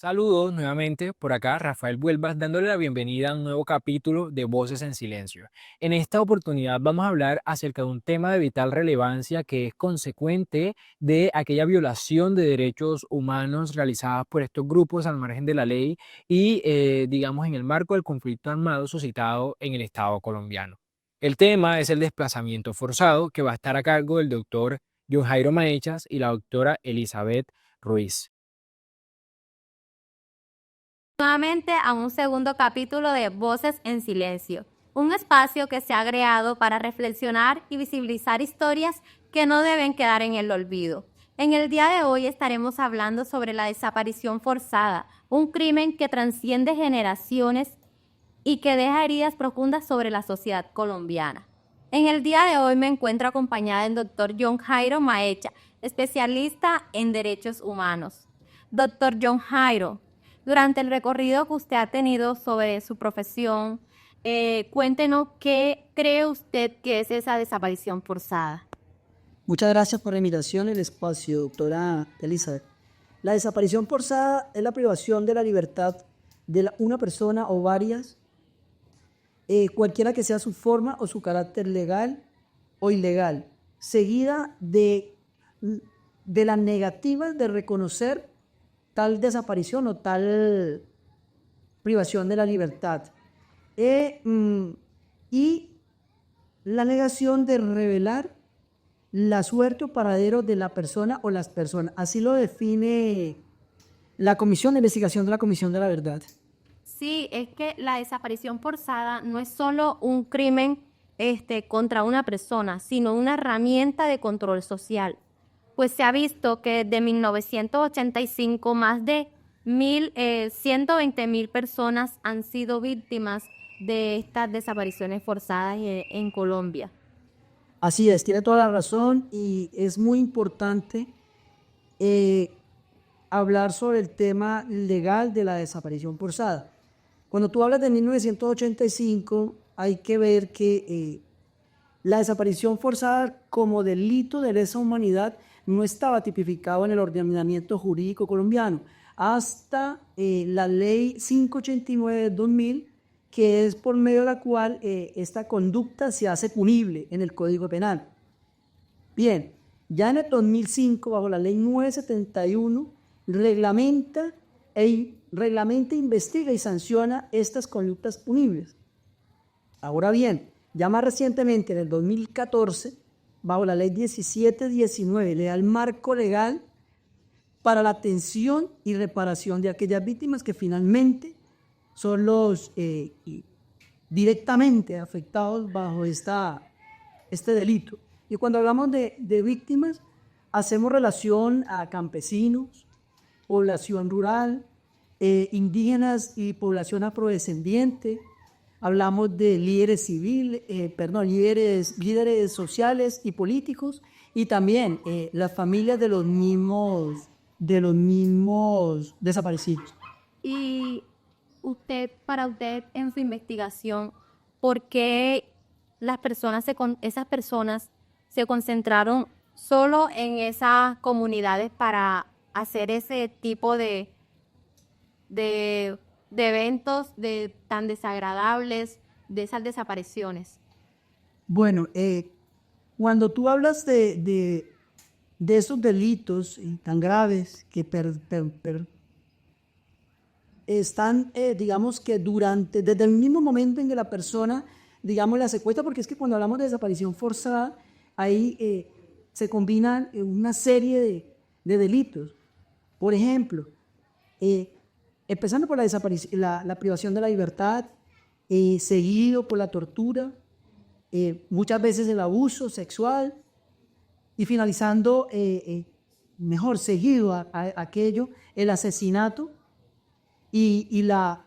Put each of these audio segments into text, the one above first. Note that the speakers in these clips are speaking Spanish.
Saludos nuevamente por acá, Rafael Vuelvas, dándole la bienvenida a un nuevo capítulo de Voces en Silencio. En esta oportunidad vamos a hablar acerca de un tema de vital relevancia que es consecuente de aquella violación de derechos humanos realizadas por estos grupos al margen de la ley y, digamos, en el marco del conflicto armado suscitado en el Estado colombiano. El tema es el desplazamiento forzado, que va a estar a cargo del doctor John Jairo Maechas y la doctora Elizabeth Ruiz. Nuevamente a un segundo capítulo de Voces en Silencio, un espacio que se ha creado para reflexionar y visibilizar historias que no deben quedar en el olvido. En el día de hoy estaremos hablando sobre la desaparición forzada, un crimen que trasciende generaciones y que deja heridas profundas sobre la sociedad colombiana. En el día de hoy me encuentro acompañada del doctor John Jairo Maecha, especialista en derechos humanos. Doctor John Jairo, durante el recorrido que usted ha tenido sobre su profesión, cuéntenos qué cree usted que es esa desaparición forzada. Muchas gracias por la invitación y el espacio, doctora Elizabeth. La desaparición forzada es la privación de la libertad de una persona o varias, cualquiera que sea su forma o su carácter legal o ilegal, seguida de la negativa de reconocer tal desaparición o tal privación de la libertad. Y la negación de revelar la suerte o paradero de la persona o las personas. Así lo define la Comisión de Investigación de la Comisión de la Verdad. Sí, es que la desaparición forzada no es solo un crimen contra una persona, sino una herramienta de control social. Pues se ha visto que desde 1985 más de 120.000 personas han sido víctimas de estas desapariciones forzadas en Colombia. Así es, tiene toda la razón y es muy importante hablar sobre el tema legal de la desaparición forzada. Cuando tú hablas de 1985, hay que ver que la desaparición forzada como delito de lesa humanidad no estaba tipificado en el ordenamiento jurídico colombiano hasta la ley 589 de 2000, que es por medio de la cual esta conducta se hace punible en el Código Penal. Bien, ya en el 2005, bajo la ley 971, reglamenta, investiga y sanciona estas conductas punibles. Ahora bien, ya más recientemente, en el 2014, bajo la ley 1719, le da el marco legal para la atención y reparación de aquellas víctimas que finalmente son los directamente afectados bajo este delito. Y cuando hablamos de víctimas, hacemos relación a campesinos, población rural, indígenas y población afrodescendiente. Hablamos de líderes civiles, líderes sociales y políticos, y también las familias de los mismos desaparecidos. Y para usted en su investigación, ¿por qué esas personas se concentraron solo en esas comunidades para hacer ese tipo de eventos tan desagradables, de esas desapariciones? Bueno, cuando tú hablas de esos delitos tan graves que están, digamos que desde el mismo momento en que la persona, digamos, la secuestra, porque es que cuando hablamos de desaparición forzada, ahí se combinan una serie de delitos. Por ejemplo, empezando por la privación de la libertad, seguido por la tortura, muchas veces el abuso sexual y finalizando, seguido a aquello, el asesinato y la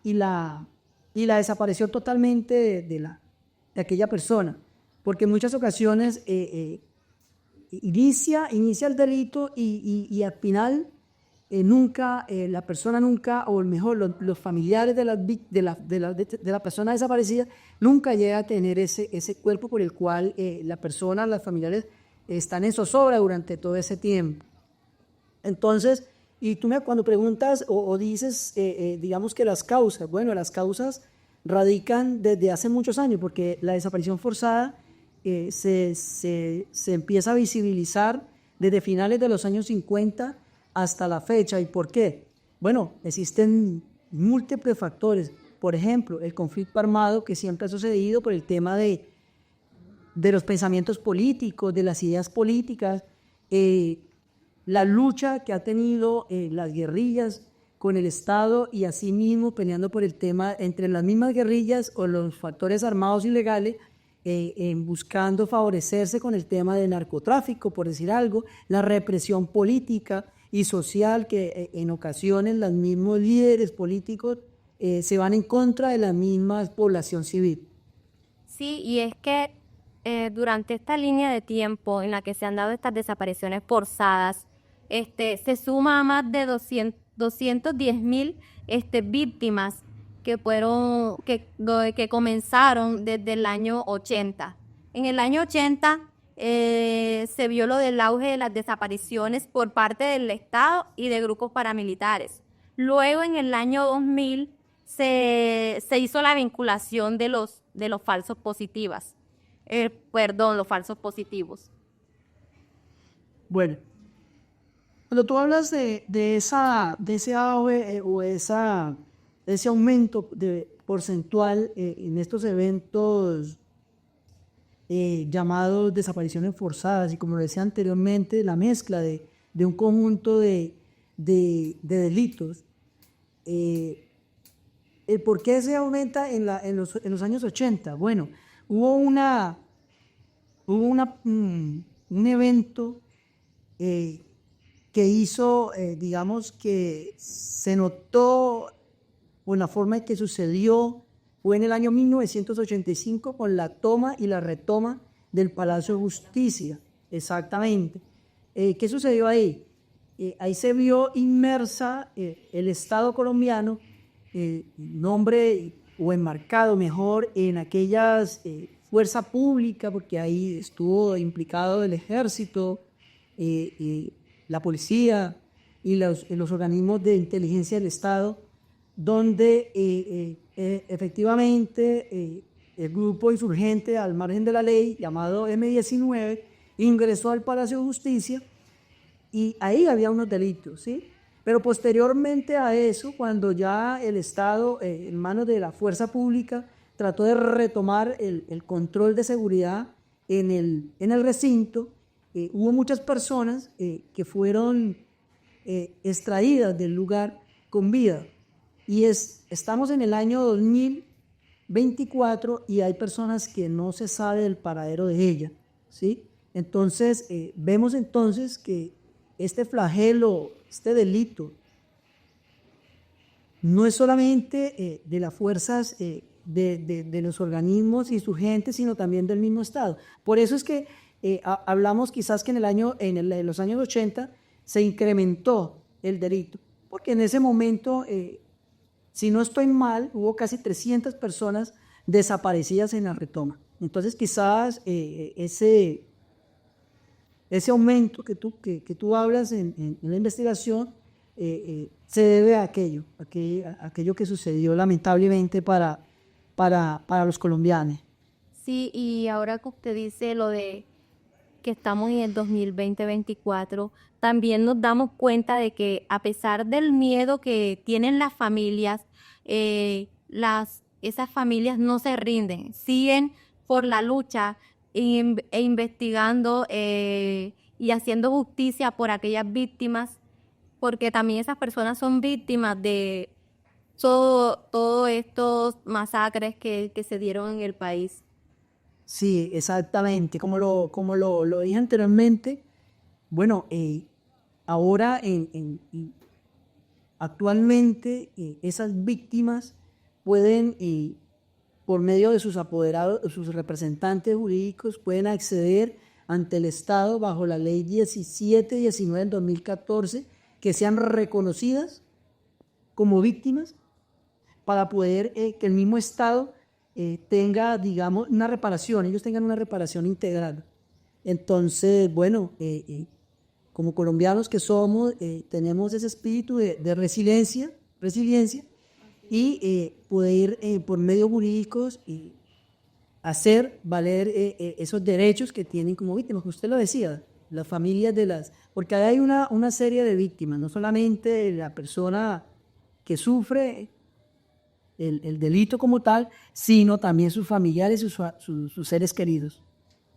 desaparición totalmente de aquella persona, porque en muchas ocasiones inicia el delito y al final nunca, la persona nunca, o mejor, los familiares de la persona desaparecida nunca llega a tener ese cuerpo por el cual la persona, las familiares están en zozobra durante todo ese tiempo. Entonces, Y cuando preguntas o dices, digamos que las causas, bueno, las causas radican desde hace muchos años, porque la desaparición forzada se empieza a visibilizar desde finales de los años 50 hasta la fecha. ¿Y por qué? Bueno, existen múltiples factores. Por ejemplo, el conflicto armado que siempre ha sucedido por el tema de los pensamientos políticos, de las ideas políticas, la lucha que ha tenido las guerrillas con el Estado y asimismo peleando por el tema entre las mismas guerrillas o los factores armados ilegales, buscando favorecerse con el tema del narcotráfico, por decir algo, la represión política y social que en ocasiones los mismos líderes políticos se van en contra de la misma población civil. Sí, y es que durante esta línea de tiempo en la que se han dado estas desapariciones forzadas, se suma a más de 210.000 víctimas que comenzaron desde el año 80. En el año 80 se vio lo del auge de las desapariciones por parte del Estado y de grupos paramilitares. Luego, en el año 2000, se hizo la vinculación de los falsos positivos. Los falsos positivos. Bueno, cuando tú hablas de ese auge o ese aumento porcentual en estos eventos llamados desapariciones forzadas, y como lo decía anteriormente, la mezcla de un conjunto de delitos, ¿por qué se aumenta en los años 80? Bueno, hubo un evento que hizo, digamos, que se notó por la forma en que sucedió. Fue en el año 1985 con la toma y la retoma del Palacio de Justicia, exactamente. ¿Qué sucedió ahí? Ahí se vio inmersa el Estado colombiano, nombre o enmarcado mejor en aquellas fuerza pública, porque ahí estuvo implicado el ejército, la policía y los organismos de inteligencia del Estado, donde efectivamente el grupo insurgente al margen de la ley, llamado M-19, ingresó al Palacio de Justicia y ahí había unos delitos, ¿sí? Pero posteriormente a eso, cuando ya el Estado, en manos de la fuerza pública, trató de retomar el control de seguridad en el recinto, hubo muchas personas que fueron extraídas del lugar con vida. Y estamos en el año 2024 y hay personas que no se sabe del paradero de ellas, ¿sí? Entonces, vemos entonces que este flagelo, este delito, no es solamente de las fuerzas de los organismos insurgentes, sino también del mismo Estado. Por eso es que hablamos quizás que en los años 80 se incrementó el delito, porque en ese momento, si no estoy mal, hubo casi 300 personas desaparecidas en la retoma. Entonces quizás ese aumento que tú hablas en la investigación se debe a aquello que sucedió lamentablemente para los colombianos. Sí, y ahora que usted dice lo de que estamos en el 2020-2024, también nos damos cuenta de que a pesar del miedo que tienen las familias, esas familias no se rinden, siguen por la lucha e investigando y haciendo justicia por aquellas víctimas, porque también esas personas son víctimas de todos estos masacres que se dieron en el país. Sí, exactamente. Como lo dije anteriormente, bueno, ahora actualmente esas víctimas pueden, por medio de sus apoderados, sus representantes jurídicos, pueden acceder ante el Estado bajo la ley 1719 del 2014, que sean reconocidas como víctimas para poder que el mismo Estado tenga, digamos, una reparación, ellos tengan una reparación integral. Entonces, bueno, como colombianos que somos, tenemos ese espíritu de resiliencia y poder por medios jurídicos y hacer valer esos derechos que tienen como víctimas, que usted lo decía, las familias porque hay una serie de víctimas, no solamente la persona que sufre el delito como tal, sino también sus familiares y sus seres queridos.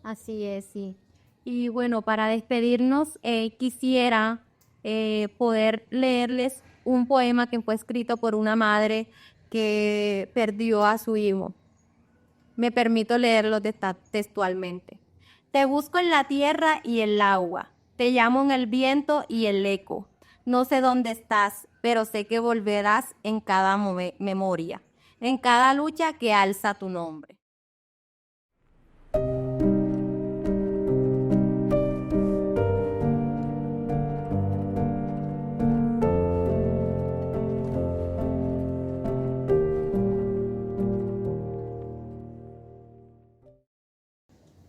Así es, sí. Y bueno, para despedirnos, quisiera poder leerles un poema que fue escrito por una madre que perdió a su hijo. Me permito leerlo textualmente. Te busco en la tierra y el agua, te llamo en el viento y el eco. No sé dónde estás, pero sé que volverás en cada memoria, en cada lucha que alza tu nombre.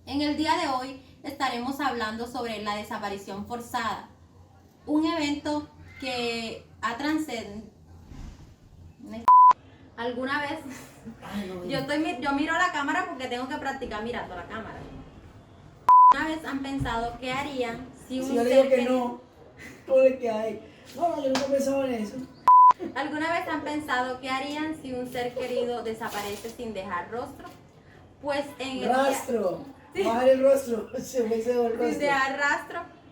En el día de hoy estaremos hablando sobre la desaparición forzada, un evento que ha trascendido. ¿Alguna vez? Yo miro la cámara porque tengo que practicar mirando la cámara. ¿Alguna vez han pensado qué harían si un Si yo ser digo que querido... no, todo el que hay. No, yo nunca he pensado en eso. ¿Alguna vez han pensado qué harían si un ser querido desaparece sin dejar rostro? Pues en el día... Rastro. Bajar el rostro. Se me se va el Sin rostro. dejar rastro,